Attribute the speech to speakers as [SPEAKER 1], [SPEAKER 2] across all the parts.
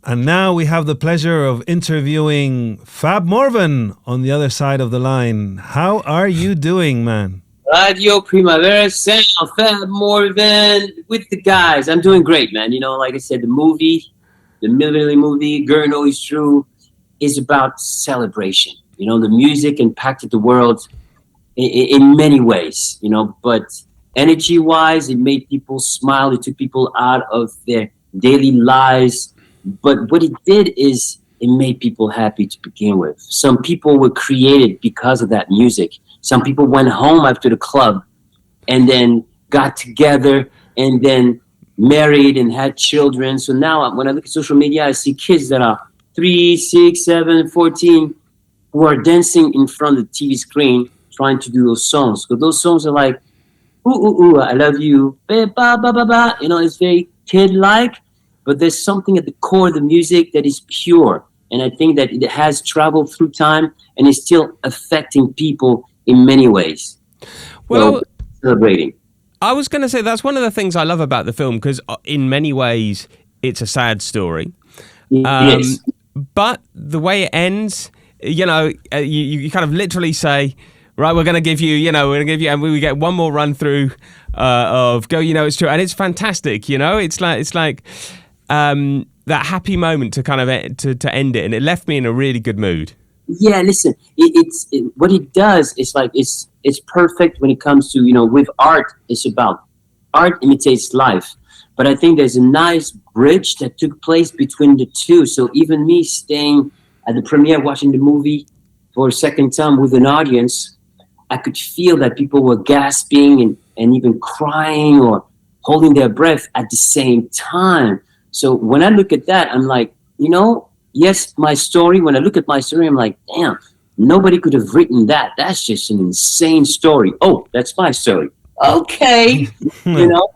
[SPEAKER 1] And now we have the pleasure of interviewing Fab Morvan on the other side of the line. How are you doing, man?
[SPEAKER 2] Radio Primavera sound, Fab Morvan with the guys. I'm doing great, man. You know, like I said, the movie, the Milli Vanilli movie, Girl Know It's True, is about celebration. You know, the music impacted the world in many ways, you know, but energy-wise, it made people smile. It took people out of their daily lives. But what it did is it made people happy to begin with. Some people were created because of that music. Some people went home after the club and then got together and then married and had children. So now when I look at social media, I see kids that are 3, 6, 7, 14 who are dancing in front of the TV screen trying to do those songs. Because those songs are like, ooh, ooh, ooh, I love you, ba, ba, ba, ba, ba. You know, it's very kid-like, but there's something at the core of the music that is pure. And I think that it has traveled through time and is still affecting people in many ways.
[SPEAKER 3] Well,
[SPEAKER 2] so, celebrating.
[SPEAKER 3] I was going to say that's one of the things I love about the film, because in many ways it's a sad story.
[SPEAKER 2] Yes.
[SPEAKER 3] But the way it ends, you know, you kind of literally say, right, we're going to give you, and we get one more run through of Go, You Know It's True. And it's fantastic, you know, it's like that happy moment to kind of to end it. And it left me in a really good mood.
[SPEAKER 2] Yeah, listen, what it does is like, it's perfect when it comes to, you know, with art, it's about art imitates life. But I think there's a nice bridge that took place between the two. So even me staying at the premiere, watching the movie for a second time with an audience, I could feel that people were gasping and even crying or holding their breath at the same time. So when I look at that, I'm like, you know, yes, my story, when I look at my story, I'm like, damn, nobody could have written that. That's just an insane story. Oh, that's my story. Okay, you know,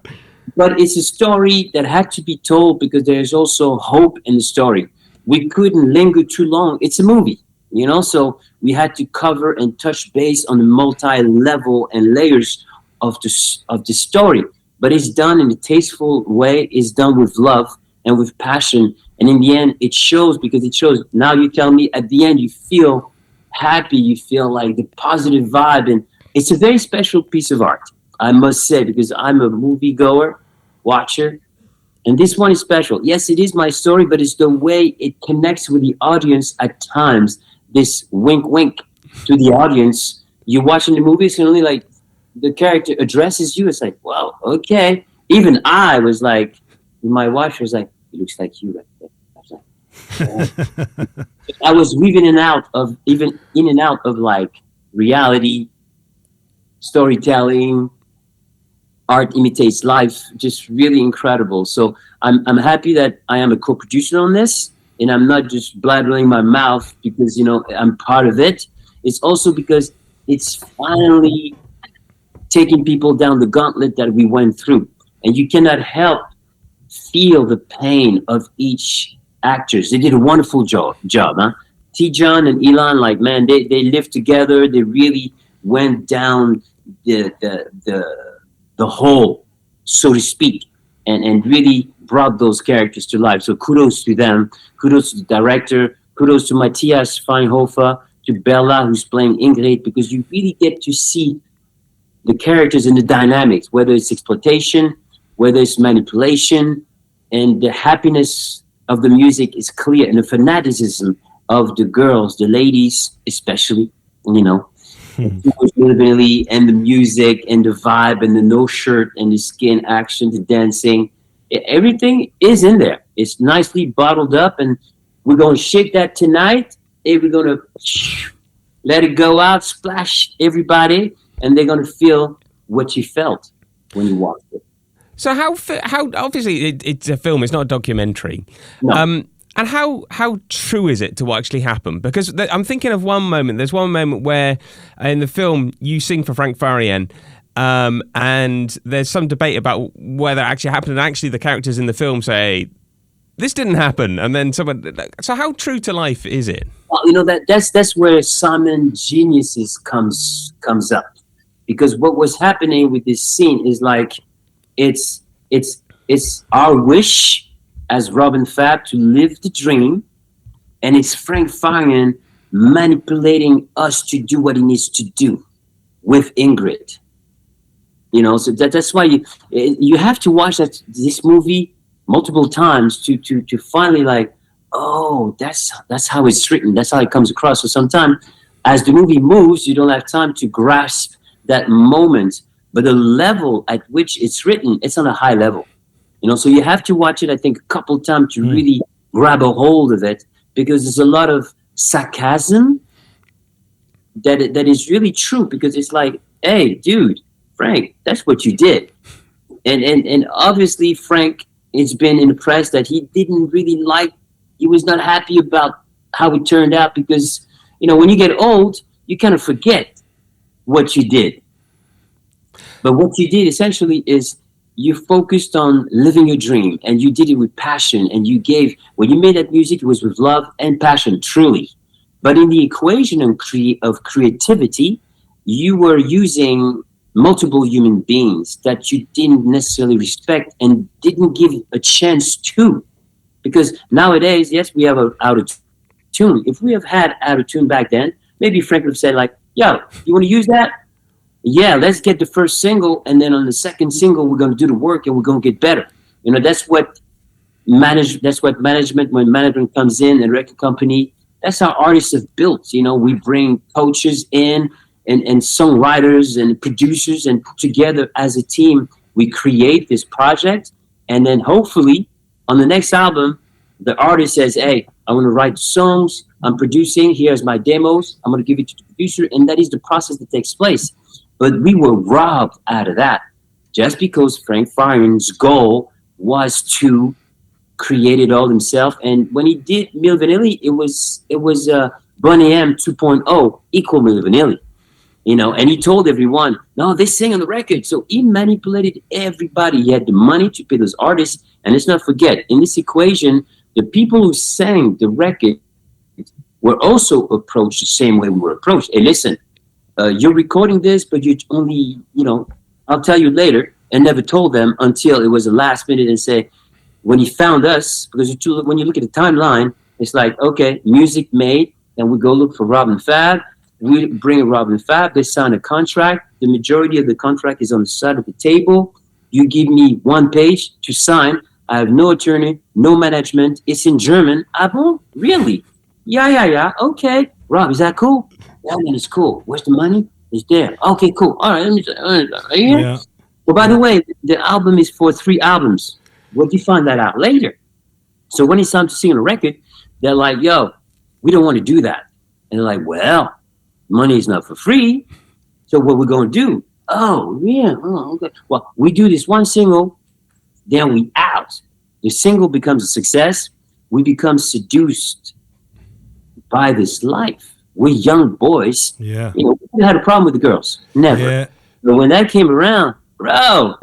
[SPEAKER 2] but it's a story that had to be told because there's also hope in the story. We couldn't linger too long. It's a movie, you know, so we had to cover and touch base on the multi-level and layers of the story. But it's done in a tasteful way. It's done with love and with passion. And in the end, it shows, because it shows. Now you tell me at the end, you feel happy. You feel like the positive vibe. And it's a very special piece of art, I must say, because I'm a movie goer, watcher. And this one is special. Yes, it is my story, but it's the way it connects with the audience at times. This wink, wink to the audience. You're watching the movie, it's only like the character addresses you. It's like, wow, okay. Even I was like, my wife was like, it looks like you. I was weaving in and out of like reality, storytelling, art imitates life, just really incredible. So I'm happy that I am a co-producer on this, and I'm not just blabbering my mouth because, you know, I'm part of it. It's also because it's finally taking people down the gauntlet that we went through, and you cannot help feel the pain of each actors. They did a wonderful job, huh? T-John and Elon, like, man, they lived together. They really went down the hole, so to speak, and really brought those characters to life. So kudos to them. Kudos to the director. Kudos to Matthias Feinhofer, to Bella, who's playing Ingrid, because you really get to see the characters and the dynamics, whether it's exploitation, whether it's manipulation, and the happiness of the music is clear, and the fanaticism of the girls, the ladies especially, you know, really, and the music and the vibe and the no shirt and the skin action, the dancing, everything is in there. It's nicely bottled up, and we're going to shake that tonight. And we're going to let it go out, splash everybody, and they're going to feel what you felt when you watched it.
[SPEAKER 3] So how obviously it's a film, it's not a documentary.
[SPEAKER 2] No.
[SPEAKER 3] And how true is it to what actually happened? Because I'm thinking of one moment. There's one moment where in the film you sing for Frank Farian, and there's some debate about whether it actually happened. And actually the characters in the film say, this didn't happen. And then someone... So how true to life is it?
[SPEAKER 2] Well, you know, that's where Simon Geniuses comes up. Because what was happening with this scene is like, it's our wish as Robin Fab to live the dream, and it's Frank Farian manipulating us to do what he needs to do with Ingrid. You know, so that's why you have to watch this movie multiple times to finally like, oh, that's how it's written. That's how it comes across. So sometimes as the movie moves, you don't have time to grasp that moment, but the level at which it's written, it's on a high level. You know, so you have to watch it, I think, a couple times to really grab a hold of it, because there's a lot of sarcasm that is really true, because it's like, hey, dude, Frank, that's what you did. And obviously Frank, it's been in the press that he didn't really like, he was not happy about how it turned out, because, you know, when you get old, you kind of forget what you did. But what you did essentially is you focused on living your dream, and you did it with passion, and you gave, when you made that music, it was with love and passion, truly. But in the equation of creativity, you were using multiple human beings that you didn't necessarily respect and didn't give a chance to. Because nowadays, yes, we have an auto-tune. If we have had auto-tune back then, maybe Frank would have said like, yo, you want to use that? Yeah, let's get the first single, and then on the second single, we're going to do the work and we're going to get better. You know, that's what management, when management comes in and record company, that's how artists have built. You know, we bring coaches in, and songwriters and producers, and together as a team, we create this project. And then hopefully on the next album, the artist says, hey, I want to write songs, I'm producing, here's my demos, I'm going to give it to the producer. And that is the process that takes place. But we were robbed out of that just because Frank Farian's goal was to create it all himself. And when he did Milli Vanilli, it was Boney M 2.0 equal Milli Vanilli. You know, and he told everyone, no, they sing on the record. So he manipulated everybody. He had the money to pay those artists. And let's not forget, in this equation, the people who sang the record were also approached the same way we were approached. Hey, listen, you're recording this, but you only, you know, I'll tell you later, and never told them until it was the last minute and say, when he found us, because when you look at the timeline, it's like, okay, music made, and we go look for Robin Fab. We bring Robin Fab, they sign a contract. The majority of the contract is on the side of the table. You give me one page to sign. I have no attorney, no management. It's in German. Ah bon? Really? Yeah. Okay. Rob, is that cool? Yeah, man, it's cool. Where's the money? It's there. Okay, cool. All right. Yeah. Well, by the way, the album is for 3 albums. What do you find that out later? So when it's time to sing on a record, they're like, yo, we don't want to do that. And they're like, well, money is not for free. So what we're going to do? Oh, yeah. Oh, okay. Well, we do this one single, then we out. The single becomes a success. We become seduced by this life. We're young boys.
[SPEAKER 1] Yeah.
[SPEAKER 2] You know, we never had a problem with the girls. Never.
[SPEAKER 1] Yeah.
[SPEAKER 2] But when that came around, bro.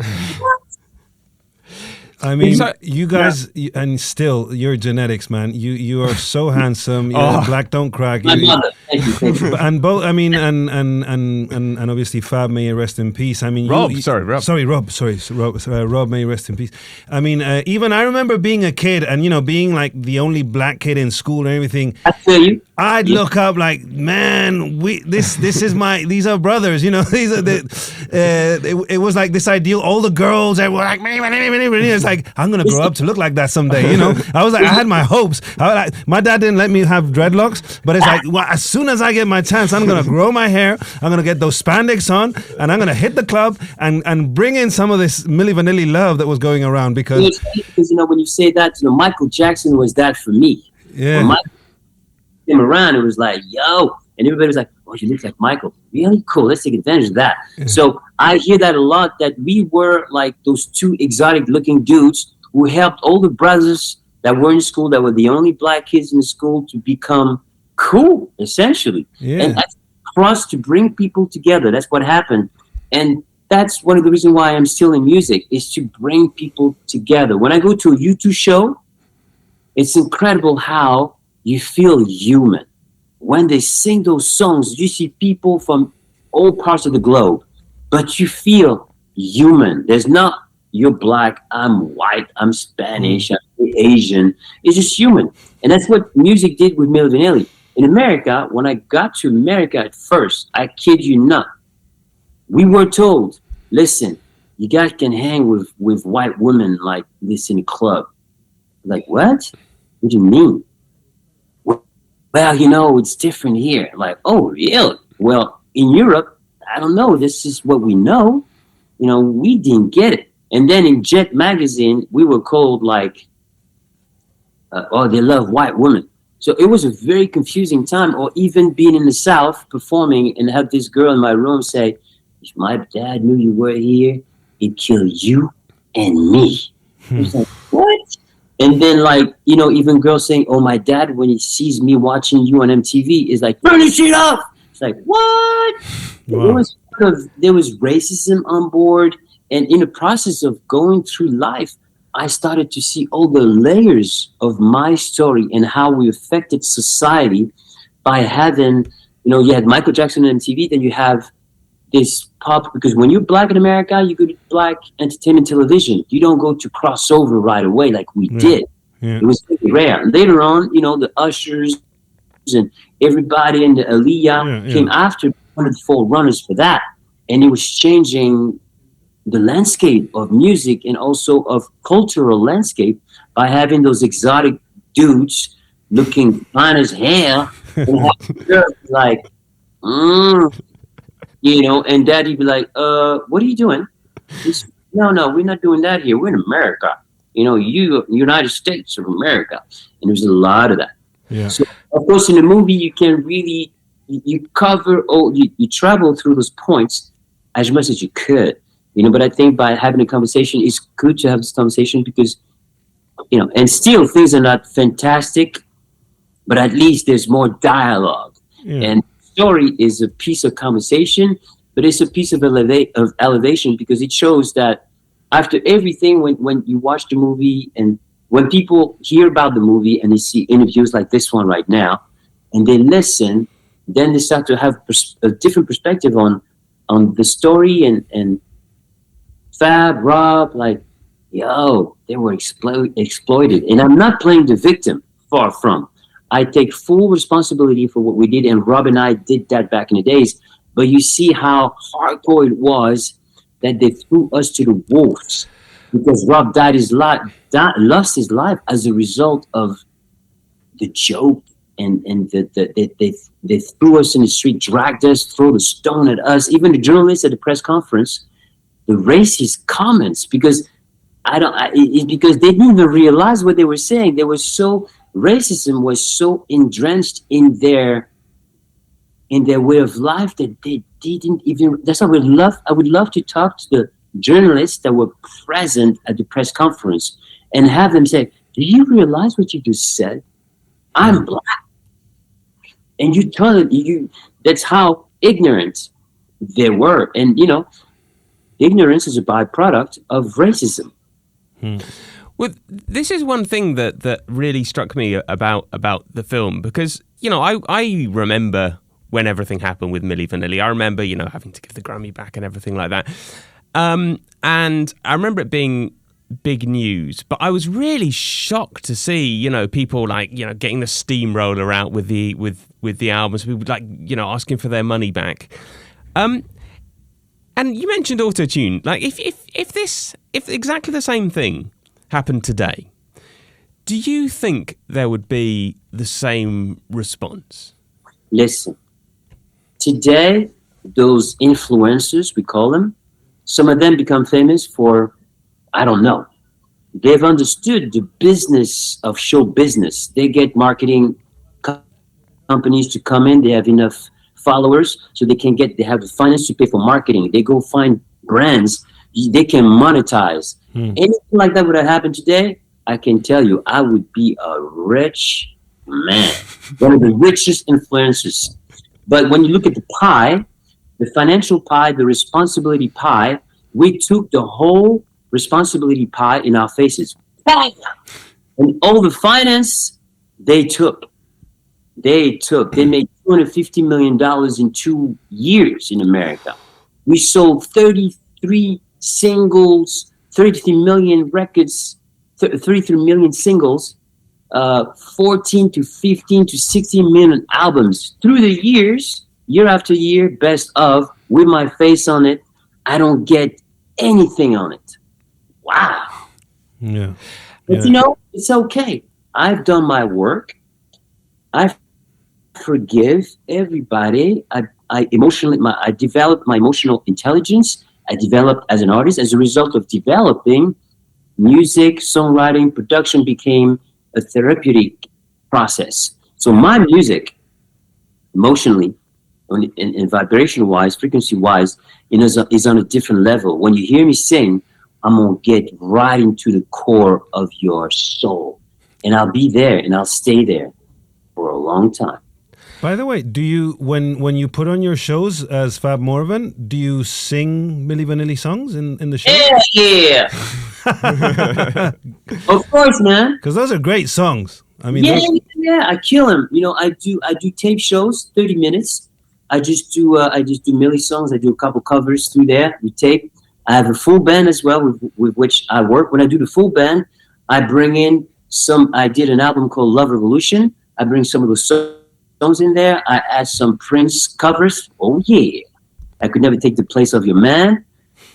[SPEAKER 1] I mean, you guys, and still, your genetics, man. You are so handsome. You're black, don't crack.
[SPEAKER 2] My mother. Thank you.
[SPEAKER 1] And both, I mean, and obviously, Fab, may rest in peace. I mean,
[SPEAKER 3] Rob.
[SPEAKER 1] Rob, may rest in peace. I mean, even I remember being a kid, and you know, being like the only black kid in school and everything.
[SPEAKER 2] I feel you.
[SPEAKER 1] I'd look up like, man, this is these are brothers, you know. These are it was like this ideal. All the girls, they were like, it's like, I'm gonna grow up to look like that someday, you know. I was like, I had my hopes. My dad didn't let me have dreadlocks, but it's like, well, as soon as I get my chance, I'm gonna grow my hair. I'm gonna get those spandex on, and I'm gonna hit the club and bring in some of this Milli Vanilli love that was going around because
[SPEAKER 2] you know, when you say that, you know, Michael Jackson was that for me.
[SPEAKER 1] Yeah.
[SPEAKER 2] When Michael came around, it was like, yo, and everybody was like, oh, you look like Michael. Really cool. Let's take advantage of that. Yeah. So I hear that a lot, that we were like those 2 exotic looking dudes who helped all the brothers that were in school, that were the only black kids in the school, to become cool, essentially.
[SPEAKER 1] Yeah.
[SPEAKER 2] And that's for us to bring people together. That's what happened. And that's one of the reasons why I'm still in music, is to bring people together. When I go to a U2 show, it's incredible how you feel human. When they sing those songs, you see people from all parts of the globe, but you feel human. There's not you're black, I'm white, I'm Spanish, I'm Asian. It's just human. And that's what music did with Milli Vanilli. In America, when I got to America at first, I kid you not, we were told, listen, you guys can hang with white women like this in a club. Like, what? What do you mean? Well, it's different here. Like, oh, really? Well, in Europe, I don't know. This is what we know. We didn't get it. And then in Jet magazine, we were called like, oh, they love white women. So it was a very confusing time. Or even being in the South performing and have this girl in my room say, if my dad knew you were here, he'd kill you and me. I was like, what? And then even girls saying, oh, my dad, when he sees me watching you on MTV, is like, turn this shit off. It's like, what? Wow. There was racism on board. And in the process of going through life, I started to see all the layers of my story and how we affected society by having, you had Michael Jackson on MTV, then you have this pop, because when you're black in America, you go to black entertainment television. You don't go to crossover right away like we did. Yeah. It was really rare. Later on, the Ushers and everybody in the Aliyah came after, one of the forerunners for that. And it was changing the landscape of music and also of cultural landscape by having those exotic dudes looking fine as hell and having girls like, and daddy be like, what are you doing? No, we're not doing that here. We're in America. United States of America. And there's a lot of that.
[SPEAKER 1] Yeah.
[SPEAKER 2] So, of course, in the movie, you can really, you cover, you travel through those points as much as you could. But I think by having a conversation, it's good to have this conversation because, and still things are not fantastic, but at least there's more dialogue. Yeah. And story is a piece of conversation, but it's a piece of elevation because it shows that after everything, when you watch the movie and when people hear about the movie and they see interviews like this one right now, and they listen, then they start to have a different perspective on the story and Fab, Rob, like, yo, they were exploited. And I'm not playing the victim, far from. I take full responsibility for what we did, and Rob and I did that back in the days. But you see how hardcore it was that they threw us to the wolves because Rob lost his life as a result of the joke and they threw us in the street, dragged us, threw the stone at us. Even the journalists at the press conference, the racist comments, because because they didn't even realize what they were saying. Racism was so entrenched in their way of life that they didn't even. That's why I would love to talk to the journalists that were present at the press conference and have them say, "Do you realize what you just said? I'm black," and you tell it. That's how ignorant they were, and ignorance is a byproduct of racism.
[SPEAKER 3] Well, this is one thing that really struck me about the film because, I remember when everything happened with Milli Vanilli. I remember, having to give the Grammy back and everything like that. And I remember it being big news, but I was really shocked to see, people like, getting the steamroller out with the albums, people like, asking for their money back. And you mentioned auto-tune. Like, if exactly the same thing happened today, do you think there would be the same response?
[SPEAKER 2] Listen, today, those influencers, we call them, some of them become famous for, I don't know. They've understood the business of show business. They get marketing companies to come in. They have enough followers so they have the finance to pay for marketing. They go find brands they can monetize. Anything like that would have happened today, I can tell you I would be a rich man, one of the richest influencers. But when you look at the pie, the financial pie, the responsibility pie, we took the whole responsibility pie in our faces, and all the finance they made $250 million in 2 years in America. We sold 33 singles, 33 million records, 33 million singles, 14 to 15 to 16 million albums through the years, year after year, best of, with my face on it. I don't get anything on it. Wow.
[SPEAKER 1] Yeah.
[SPEAKER 2] But it's okay. I've done my work. I forgive everybody. I developed my emotional intelligence. I developed as an artist. As a result of developing, music, songwriting, production became a therapeutic process. So my music, emotionally and vibration-wise, frequency-wise, is on a different level. When you hear me sing, I'm going to get right into the core of your soul. And I'll be there and I'll stay there for a long time.
[SPEAKER 1] By the way, do you when you put on your shows as Fab Morvan, do you sing Milli Vanilli songs in the show?
[SPEAKER 2] Yeah. Of course, man.
[SPEAKER 1] Because those are great songs. I mean,
[SPEAKER 2] yeah, I kill them. I do tape shows, 30 minutes. I just do Milli songs. I do a couple covers through there with tape. I have a full band as well with which I work. When I do the full band, I bring in I did an album called Love Revolution. I bring some of those songs in there. I add some Prince covers. Oh yeah. I Could Never Take the Place of Your Man.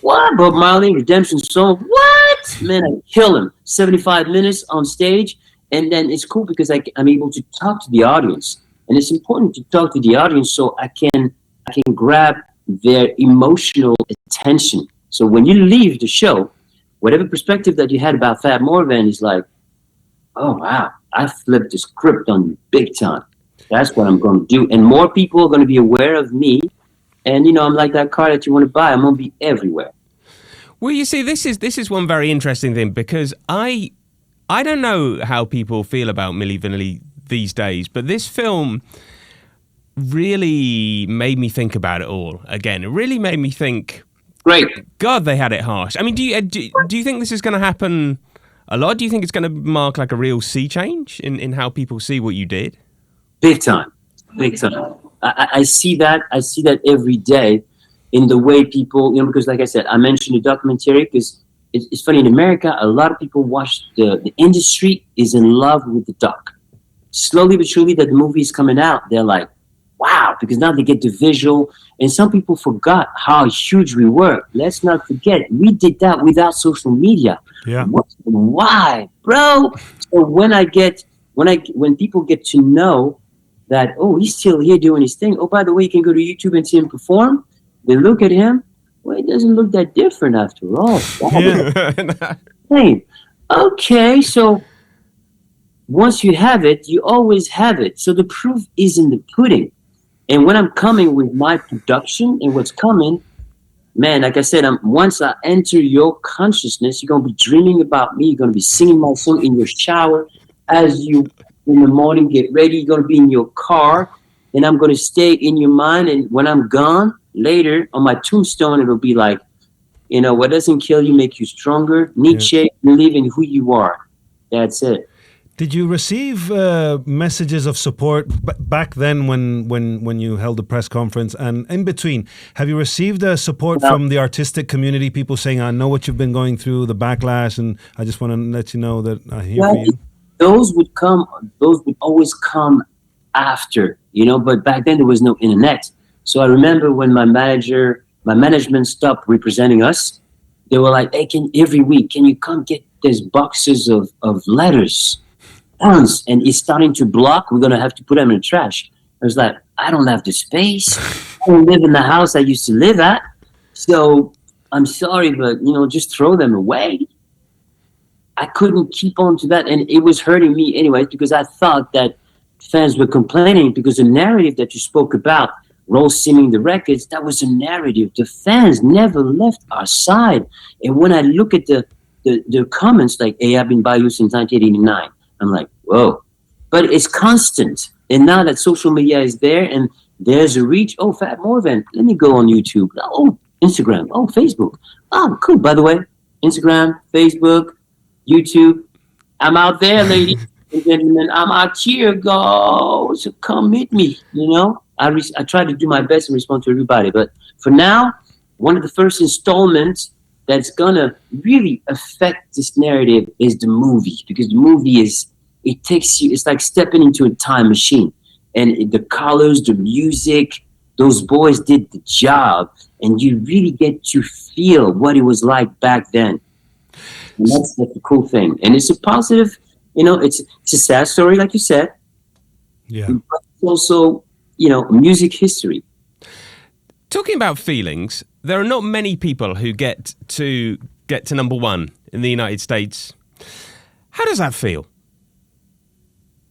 [SPEAKER 2] What? Bob Marley, Redemption Song. What? Man, I kill him. 75 minutes on stage. And then it's cool because I'm able to talk to the audience. And it's important to talk to the audience so I can grab their emotional attention. So when you leave the show, whatever perspective that you had about Fab Morvan is like, oh, wow, I flipped the script on you big time. That's what I'm going to do. And more people are going to be aware of me. And, I'm like that car that you want to buy. I'm going to be everywhere.
[SPEAKER 3] Well, you see, this is one very interesting thing because I don't know how people feel about Milli Vanilli these days, but this film really made me think about it all again. It really made me think,
[SPEAKER 2] great,
[SPEAKER 3] God, they had it harsh. I mean, do you think this is going to happen a lot? Do you think it's going to mark like a real sea change in how people see what you did?
[SPEAKER 2] Big time. I see that. I see that every day in the way people, because like I said, I mentioned the documentary because it's funny. In America, a lot of people watch the industry is in love with the doc. Slowly but surely that the movie is coming out, they're like, wow, because now they get the visual. And some people forgot how huge we were. Let's not forget, we did that without social media.
[SPEAKER 1] Yeah.
[SPEAKER 2] Why, bro? So when people get to know that, oh, he's still here doing his thing. Oh, by the way, you can go to YouTube and see him perform. They look at him. Well, it doesn't look that different after all. Wow. Okay, so once you have it, you always have it. So the proof is in the pudding. And when I'm coming with my production and what's coming, man, like I said, once I enter your consciousness, you're going to be dreaming about me. You're going to be singing my song in your shower. As you, in the morning, get ready, you're going to be in your car. And I'm going to stay in your mind. And when I'm gone, later, on my tombstone, it'll be like, what doesn't kill you make you stronger. Nietzsche, believe in who you are. That's it.
[SPEAKER 1] Did you receive messages of support back then when you held the press conference and in between? Have you received support from the artistic community, people saying, I know what you've been going through, the backlash, and I just want to let you know that I'm here for you?
[SPEAKER 2] Those would always come after, but back then there was no internet. So I remember when my management stopped representing us, they were like, hey, every week, can you come get these boxes of letters? And it's starting to block. We're going to have to put them in the trash. I was like, I don't have the space. I don't live in the house I used to live at. So I'm sorry, but, just throw them away. I couldn't keep on to that. And it was hurting me anyway, because I thought that fans were complaining because the narrative that you spoke about, Rose singing the records, that was a narrative. The fans never left our side. And when I look at the comments like, hey, I've been by you since 1989. I'm like, whoa. But it's constant. And now that social media is there and there's a reach, oh, Fab Morvan, let me go on YouTube. Oh, Instagram. Oh, Facebook. Oh, cool. By the way, Instagram, Facebook, YouTube. I'm out there, ladies and gentlemen. I'm out here, go. So come meet me, I try to do my best and respond to everybody. But for now, one of the first installments that's gonna really affect this narrative is the movie, because the movie it takes you. It's like stepping into a time machine, and the colors, the music, those boys did the job, and you really get to feel what it was like back then. And that's the cool thing, and it's a positive. It's a sad story, like you said.
[SPEAKER 1] Yeah.
[SPEAKER 2] But it's also, music history.
[SPEAKER 3] Talking about feelings, there are not many people who get to number one in the United States. How does that feel?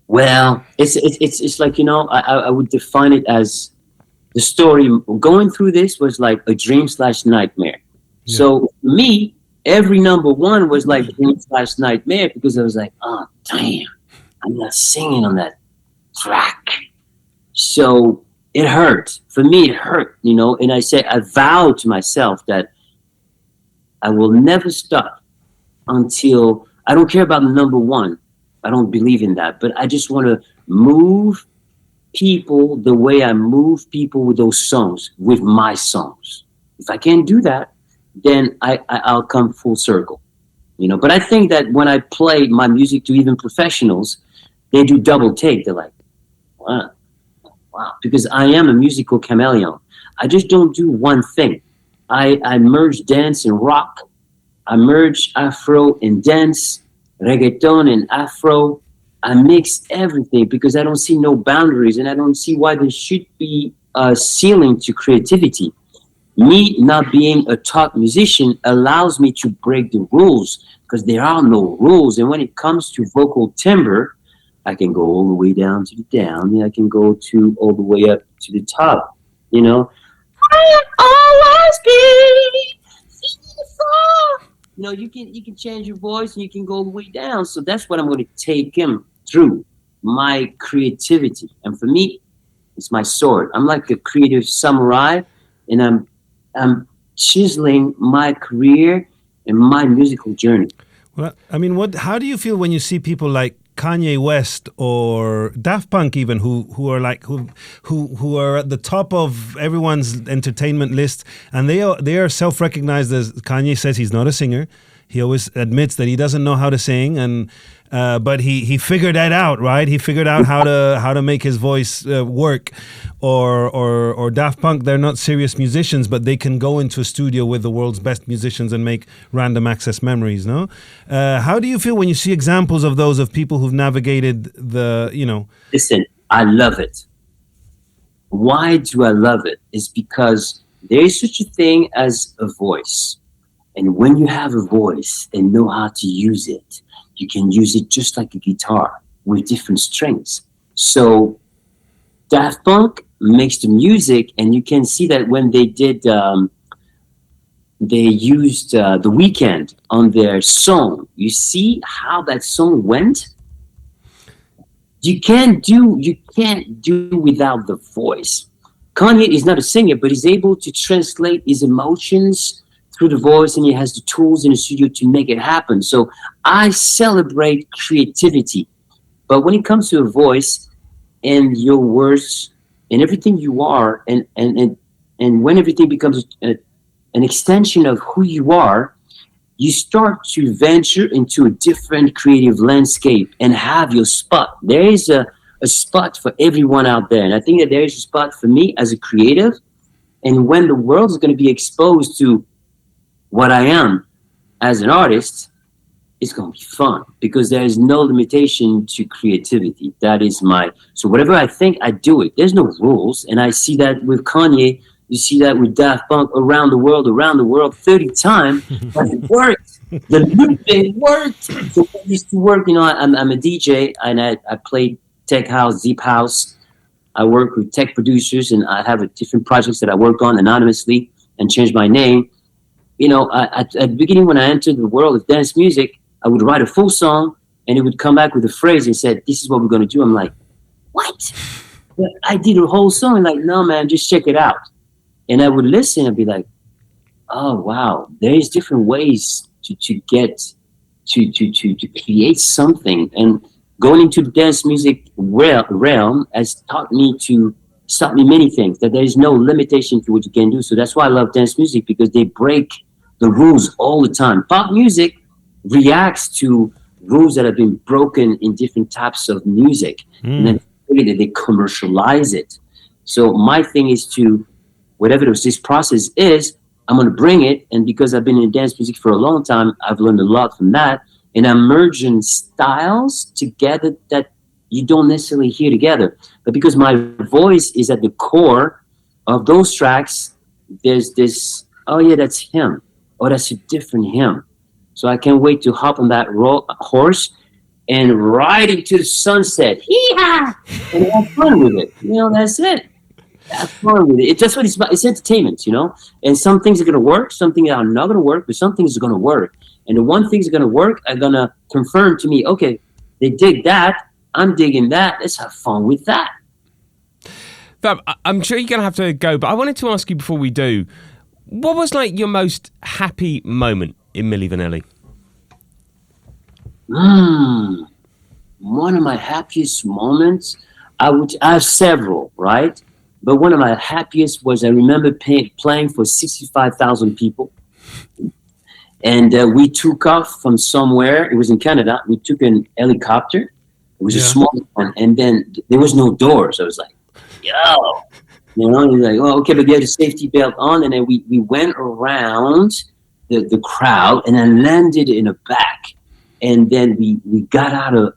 [SPEAKER 2] Well, it's like, I would define it as the story going through this was like a dream/nightmare. Yeah. So me, every number one was like dream/nightmare, because I was like, oh damn, I'm not singing on that track. So it hurt. For me, it hurt, and I vowed to myself that I will never stop until, I don't care about the number one. I don't believe in that, but I just want to move people the way I move people with those songs, with my songs. If I can't do that, then I'll come full circle, But I think that when I play my music to even professionals, they do double take. They're like, wow. Because I am a musical chameleon. I just don't do one thing. I merge dance and rock. I merge Afro and dance, reggaeton and Afro. I mix everything because I don't see no boundaries, and I don't see why there should be a ceiling to creativity. Me not being a top musician allows me to break the rules, because there are no rules. And when it comes to vocal timbre, I can go all the way down to the down, and I can go all the way up to the top. I'll always be beautiful. You can change your voice, and you can go all the way down. So that's what I'm going to take him through, my creativity. And for me, it's my sword. I'm like a creative samurai, and I'm chiseling my career and my musical journey.
[SPEAKER 1] Well, I mean, how do you feel when you see people like Kanye West or Daft Punk, even who are at the top of everyone's entertainment list, and they are self-recognized as, Kanye says he's not a singer. He always admits that he doesn't know how to sing, and but he figured that out, right? He figured out how to make his voice work. Or Daft Punk, they're not serious musicians, but they can go into a studio with the world's best musicians and make random access memories. No, how do you feel when you see examples of people who've navigated the?
[SPEAKER 2] Listen, I love it. Why do I love it? It's because there is such a thing as a voice. And when you have a voice and know how to use it, you can use it just like a guitar with different strings. So Daft Punk makes the music, and you can see that when they did, they used The Weeknd on their song. You see how that song went? You can't do without the voice. Kanye is not a singer, but he's able to translate his emotions through the voice, and he has the tools in the studio to make it happen. So I celebrate creativity. But when it comes to a voice and your words and everything you are, and when everything becomes an extension of who you are, you start to venture into a different creative landscape and have your spot. There is a spot for everyone out there. And I think that there is a spot for me as a creative. And when the world is going to be exposed to what I am as an artist, it's going to be fun, because there is no limitation to creativity. That is so whatever I think, I do it. There's no rules. And I see that with Kanye, you see that with Daft Punk around the world 30 times, but it worked. The loop thing worked. So I used to work, I'm a DJ, and I played tech house, deep house. I work with tech producers, and I have different projects that I work on anonymously and change my name. At the beginning, when I entered the world of dance music, I would write a full song, and it would come back with a phrase and said, "This is what we're going to do." I'm like, what? But I did a whole song. I'm like, no, man, just check it out. And I would listen and be like, oh, wow, there's different ways to get to create something. And going into the dance music realm has taught me many things, that there is no limitation to what you can do. So that's why I love dance music, because they break the rules all the time. Pop music reacts to rules that have been broken in different types of music, and then they commercialize it. So my thing is to, whatever this process is, I'm going to bring it. And because I've been in dance music for a long time, I've learned a lot from that. And I'm merging styles together that you don't necessarily hear together. But because my voice is at the core of those tracks, there's this, oh yeah, that's him. Oh, that's a different him. So I can't wait to hop on that horse and ride into the sunset. Hee-haw! And have fun with it. You know, that's it. Have fun with it. That's what it's about. It's entertainment, you know? And some things are going to work, some things are not going to work, but some things are going to work. And the one things are going to work are going to confirm to me, okay, they dig that, I'm digging that, let's have fun with that.
[SPEAKER 3] Fab, I'm sure you're going to have to go, but I wanted to ask you before we do, what was like your most happy moment in Milli Vanilli?
[SPEAKER 2] One of my happiest moments, I have several, right? But one of my happiest was I remember playing for 65,000 people. And we took off from somewhere. It was in Canada. We took an helicopter. It was a small one. And then there was no doors. I was like, yo. You know, he's like, oh, okay, but you had a safety belt on. And then we went around the crowd and then landed in the back. And then we got out of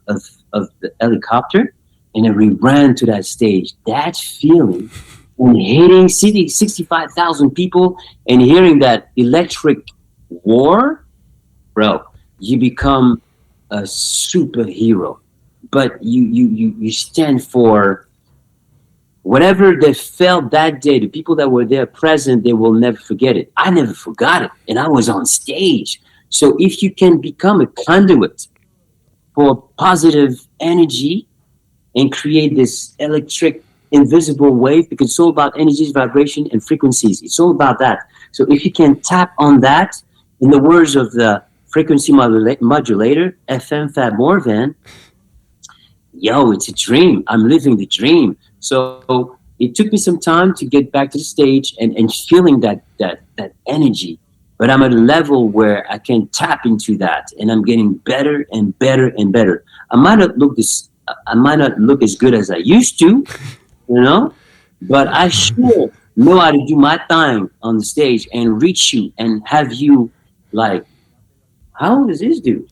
[SPEAKER 2] the helicopter and then we ran to that stage. That feeling and hitting 65,000 people and hearing that electric war, bro, you become a superhero. But you stand for whatever they felt that day. The people that were there present, they will never forget it. I never forgot it. And I was on stage. So if you can become a conduit for positive energy and create this electric invisible wave, because it's all about energies, vibration, and frequencies. It's all about that. So if you can tap on that, in the words of the frequency modulator, FM Fab Morvan, yo, it's a dream. I'm living the dream. So it took me some time to get back to the stage and feeling that energy. But I'm at a level where I can tap into that, and I'm getting better and better and better. I might not look as good as I used to, you know, but I sure know how to do my thing on the stage and reach you and have you like, how old is this dude?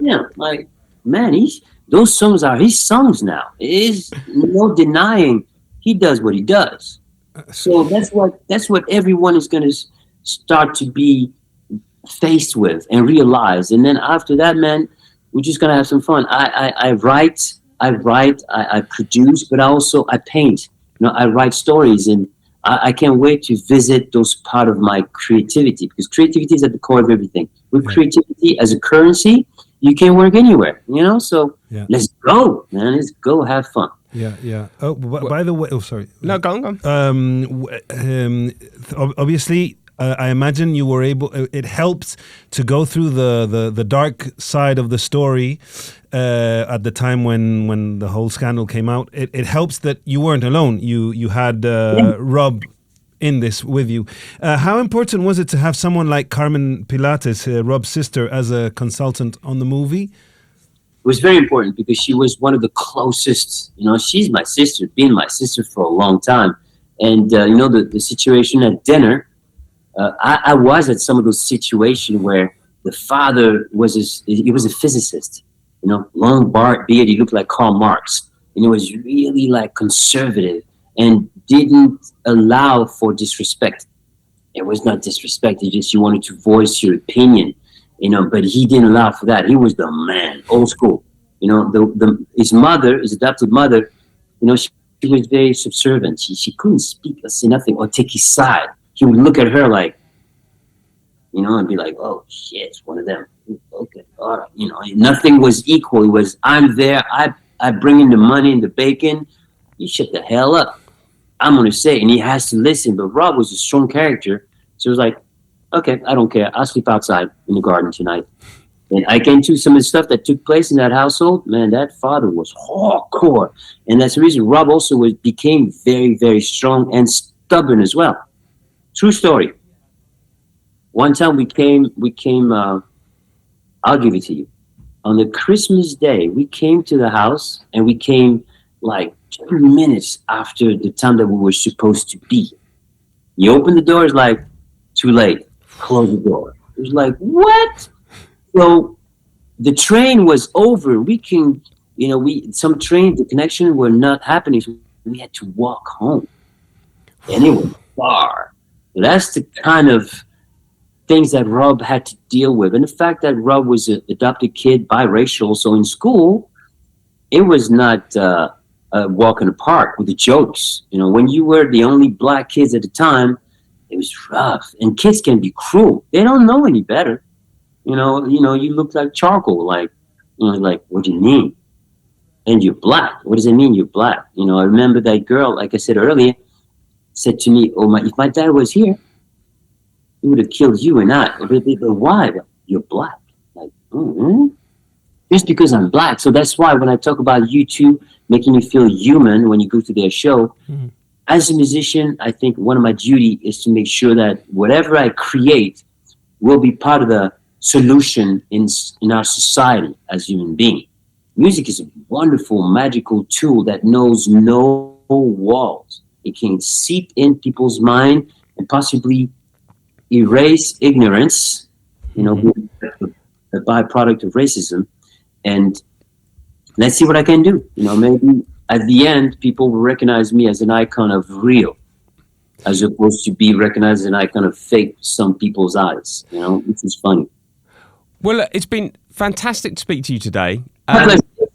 [SPEAKER 2] Yeah, like, man, those songs are his songs now. There's no denying he does what he does. So that's what everyone is going to start to be faced with and realize. And then after that, man, we're just gonna have some fun. I write, I produce, but I paint. You know, I write stories, and I can't wait to visit those part of my creativity, because creativity is at the core of everything. With creativity as a currency, you can work anywhere. You know, so let's go, man. Let's go have fun.
[SPEAKER 1] Yeah. Oh, by the way, sorry.
[SPEAKER 3] No, go on.
[SPEAKER 1] Obviously, I imagine you were able. It helped to go through the dark side of the story at the time when the whole scandal came out. It helps that you weren't alone. You had Rob in this with you. How important was it to have someone like Carmen Pilates, Rob's sister, as a consultant on the movie?
[SPEAKER 2] It was very important because she was one of the closest. You know, she's my sister, been my sister for a long time. And you know, the situation at dinner. I was at some of those situations where the father was a physicist, you know, long beard, he looked like Karl Marx, and he was really like conservative and didn't allow for disrespect. It was not disrespect; it's just you wanted to voice your opinion, you know. But he didn't allow for that. He was the man, old school. You know, his mother, his adopted mother, you know, she was very subservient. She couldn't speak or say nothing or take his side. He would look at her like, you know, and be like, oh, shit, it's one of them. Okay, all right. You know, nothing was equal. It was, I'm there. I bring in the money and the bacon. You shut the hell up. I'm going to say, and he has to listen. But Rob was a strong character. So it was like, okay, I don't care. I'll sleep outside in the garden tonight. And I came to some of the stuff that took place in that household. Man, that father was hardcore. And that's the reason Rob also became very, very strong and stubborn as well. True story. one time we came. I'll give it to you. On the Christmas day, we came to the house, and we came like 2 minutes after the time that we were supposed to be. You open the door, it's like, too late. Close the door. It was like, what? So the train was over. We can, some train, the connection were not happening. So we had to walk home. And it was far. So that's the kind of things that Rob had to deal with. And the fact that Rob was an adopted kid, biracial, so in school, it was not a walk in the park with the jokes. When you were the only black kids at the time, it was rough. And kids can be cruel. They don't know any better. You look like charcoal. Like, what do you mean? And you're black. What does it mean you're black? I remember that girl, like I said earlier, said to me, if my dad was here, he would have killed you and I. But why? You're black. Like, just because I'm black. So that's why when I talk about U2 making you feel human when you go to their show, as a musician, I think one of my duty is to make sure that whatever I create will be part of the solution in our society as human beings. Music is a wonderful, magical tool that knows no walls. It can seep in people's mind and possibly erase ignorance, a byproduct of racism. And let's see what I can do. Maybe at the end, people will recognize me as an icon of real, as opposed to be recognized as an icon of fake some people's eyes, which is funny.
[SPEAKER 3] Well, it's been fantastic to speak to you today.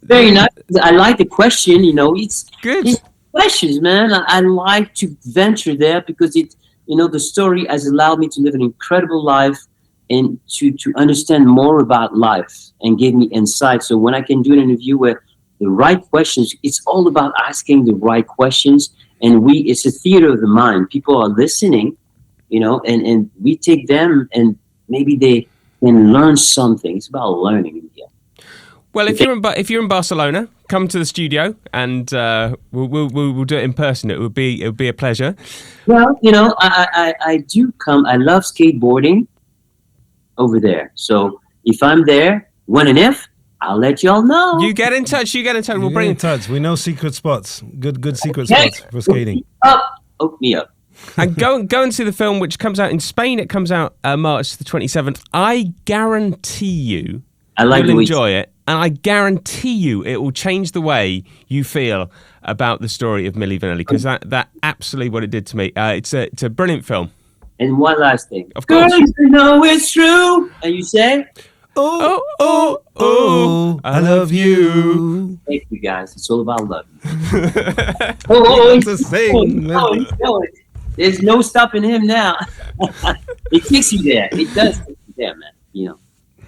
[SPEAKER 2] Very nice. I like the question, it's
[SPEAKER 3] good.
[SPEAKER 2] It's questions, man. I like to venture there because the story has allowed me to live an incredible life and to understand more about life and give me insight. So when I can do an interview where the right questions, it's all about asking the right questions. And it's a theater of the mind. People are listening, and we take them and maybe they can learn something. It's about learning in the end.
[SPEAKER 3] Well, if you're in Barcelona, come to the studio and we'll do it in person. It would be a pleasure.
[SPEAKER 2] Well, I do come. I love skateboarding over there. So if I'm there, when and if, I'll let y'all know.
[SPEAKER 3] You get in touch. We'll bring
[SPEAKER 1] in touch. We know secret spots. Good secret spots for skating.
[SPEAKER 2] Hook me up.
[SPEAKER 3] And go and see the film, which comes out in Spain. It comes out March the 27th. I guarantee you you'll enjoy it. And I guarantee you it will change the way you feel about the story of Milli Vanilli, because that absolutely what it did to me. It's a brilliant film.
[SPEAKER 2] And one last thing.
[SPEAKER 3] Of course.
[SPEAKER 2] Girls, you know it's true. And you say,
[SPEAKER 1] oh, I love you.
[SPEAKER 2] Thank you, guys. It's all about love. There's no stopping him now. It kicks you there. It does kick you there, man.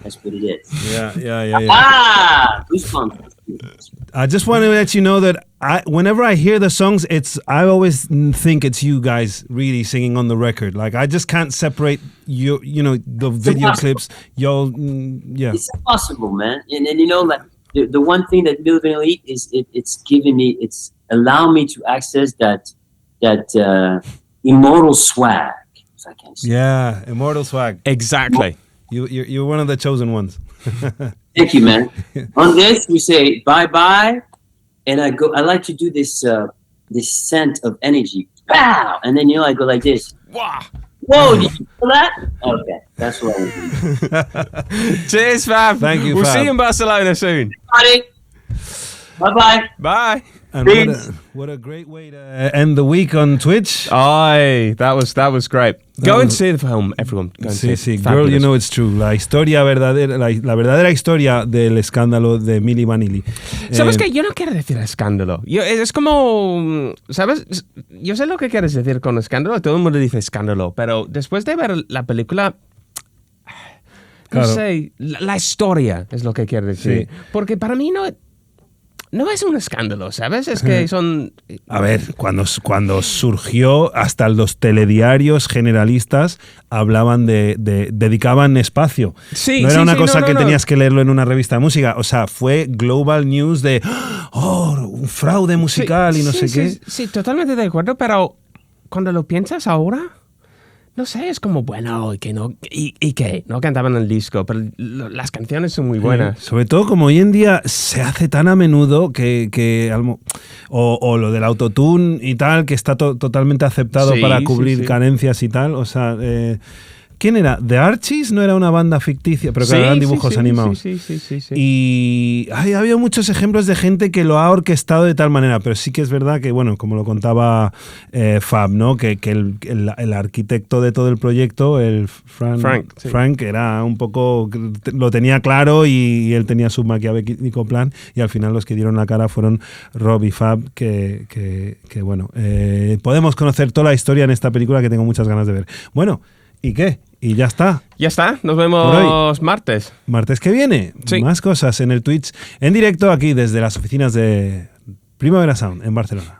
[SPEAKER 2] That's what it is.
[SPEAKER 1] Yeah.
[SPEAKER 2] Goosebumps.
[SPEAKER 1] I just want to let you know that whenever I hear the songs, I always think it's you guys really singing on the record. Like, I just can't separate the video clips.
[SPEAKER 2] It's impossible, man. And like the one thing that Milli Vanilli is, it's allowed me to access that immortal swag, if I can say.
[SPEAKER 1] Yeah, immortal swag.
[SPEAKER 3] Exactly.
[SPEAKER 1] You're one of the chosen ones.
[SPEAKER 2] Thank you, man. On this, we say bye-bye, and I like to do this scent of energy. Pow! And then I go like this.
[SPEAKER 3] Wow.
[SPEAKER 2] Whoa, did you feel that? Okay, that's what I do.
[SPEAKER 3] Cheers, Fab.
[SPEAKER 1] Thank you,
[SPEAKER 3] We'll
[SPEAKER 1] Fab.
[SPEAKER 3] see you in Barcelona soon.
[SPEAKER 2] Bye-bye.
[SPEAKER 3] Bye.
[SPEAKER 1] And what a great way to end the week on Twitch.
[SPEAKER 3] Ay, that was great. Go and see the film, everyone. Go and see it.
[SPEAKER 1] Sí, girl, you know it's true. La verdadera historia del escándalo de Milli Vanilli.
[SPEAKER 3] ¿Sabes qué? Yo no quiero decir escándalo. Es como, ¿sabes? Yo sé lo que quieres decir con escándalo. Todo el mundo dice escándalo, pero después de ver la película, no sé, la historia es lo que quiero decir. Sí. Porque para mí no es un escándalo, ¿sabes? Es que son...
[SPEAKER 1] A ver, cuando surgió, hasta los telediarios generalistas hablaban dedicaban espacio.
[SPEAKER 3] Sí,
[SPEAKER 1] no era una cosa que tenías que leerlo en una revista de música. O sea, fue global news de un fraude musical y no sé qué.
[SPEAKER 3] Sí, totalmente de acuerdo, pero cuando lo piensas ahora, no sé, es como bueno, y que no, y que no cantaban el disco, pero las canciones son muy buenas.
[SPEAKER 1] Sobre todo como hoy en día se hace tan a menudo o lo del autotune y tal, que está totalmente aceptado para cubrir carencias y tal, o sea... ¿Quién era? ¿The Archies? ¿No era una banda ficticia? Pero que eran dibujos animados.
[SPEAKER 3] Sí.
[SPEAKER 1] Y ha habido muchos ejemplos de gente que lo ha orquestado de tal manera, pero sí que es verdad que, bueno, como lo contaba Fab, ¿no? Que el arquitecto de todo el proyecto, el Frank, era un poco... Lo tenía claro y él tenía su maquiavélico plan, y al final los que dieron la cara fueron Rob y Fab, que bueno, podemos conocer toda la historia en esta película que tengo muchas ganas de ver. Bueno, ¿y qué? Y ya está.
[SPEAKER 3] Ya está, nos vemos martes.
[SPEAKER 1] Martes que viene. Sí. Más cosas en el Twitch en directo aquí desde las oficinas de Primavera Sound en Barcelona.